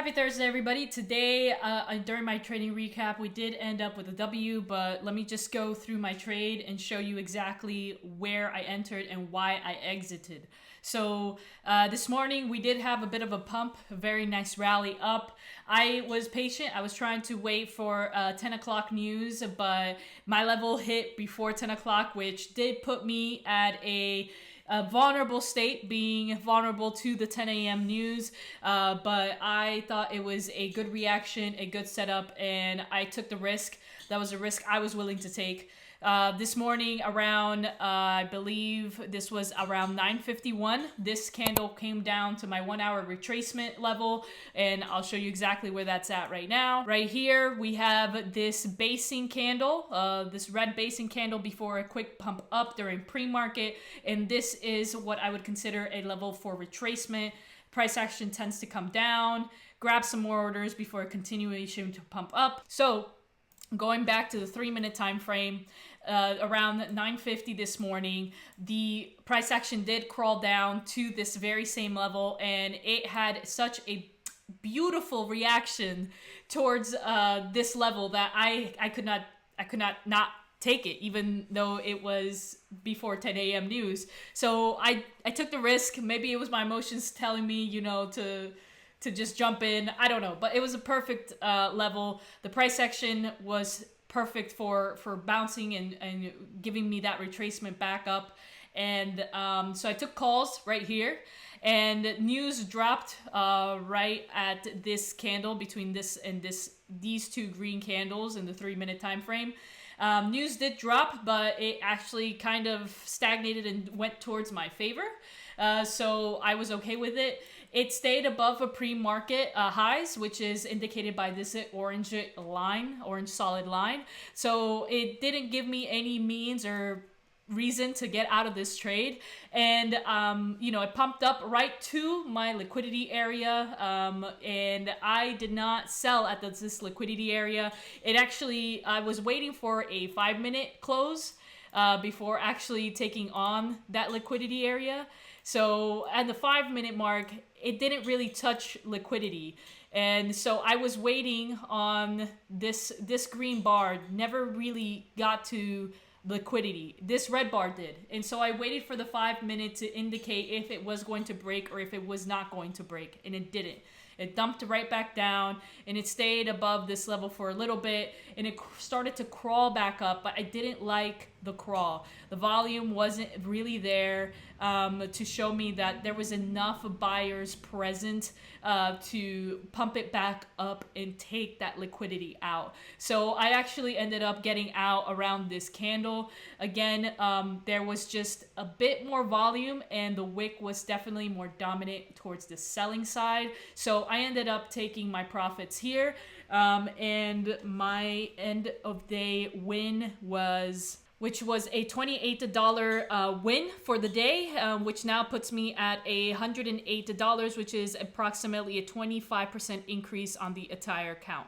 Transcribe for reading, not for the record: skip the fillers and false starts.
Happy Thursday, everybody. Today, during my trading recap, we did end up with a W, but let me just go through my trade and show you exactly where I entered and why I exited. So this morning, we did have a bit of a pump, a very nice rally up. I was patient. I was trying to wait for 10 o'clock news, but my level hit before 10 o'clock, which did put me at a vulnerable state, being vulnerable to the 10 a.m. news, but I thought it was a good reaction, a good setup, and I took the risk. That was a risk I was willing to take. This morning around, I believe this was around 9:51, this candle came down to my 1 hour retracement level, and I'll show you exactly where that's at right now. Right here, we have this basing candle, this red basing candle before a quick pump up during pre-market, and this is what I would consider a level for retracement. Price action tends to come down, grab some more orders before a continuation to pump up. So going back to the 3-minute time frame, around 9:50 this morning, the price action did crawl down to this very same level, and it had such a beautiful reaction towards this level that I could not take it, even though it was before 10 a.m. news. So I took the risk. Maybe it was my emotions telling me, to just jump in. I don't know, but it was a perfect level. The price action was perfect for bouncing and giving me that retracement back up. And so I took calls right here, and news dropped right at this candle, between this and these two green candles in the 3-minute time frame. News did drop, but it actually kind of stagnated and went towards my favor. So I was okay with it. It stayed above a pre-market highs, which is indicated by this orange solid line. So it didn't give me any means or reason to get out of this trade, and it pumped up right to my liquidity area, and I did not sell at this liquidity area. I was waiting for a 5-minute close before actually taking on that liquidity area. So at the 5-minute mark, it didn't really touch liquidity, and so I was waiting on this green bar. Never really got to liquidity. This red bar did, and so I waited for the 5 minutes to indicate if it was going to break or if it was not going to break, and it didn't. It dumped right back down, and it stayed above this level for a little bit, and it started to crawl back up, but I didn't like the crawl. The volume wasn't really there to show me that there was enough buyers present to pump it back up and take that liquidity out. So I actually ended up getting out around this candle. Again, there was just a bit more volume, and the wick was definitely more dominant towards the selling side. So I ended up taking my profits here, and my end of day win which was a $28 win for the day, which now puts me at $108, which is approximately a 25% increase on the entire count.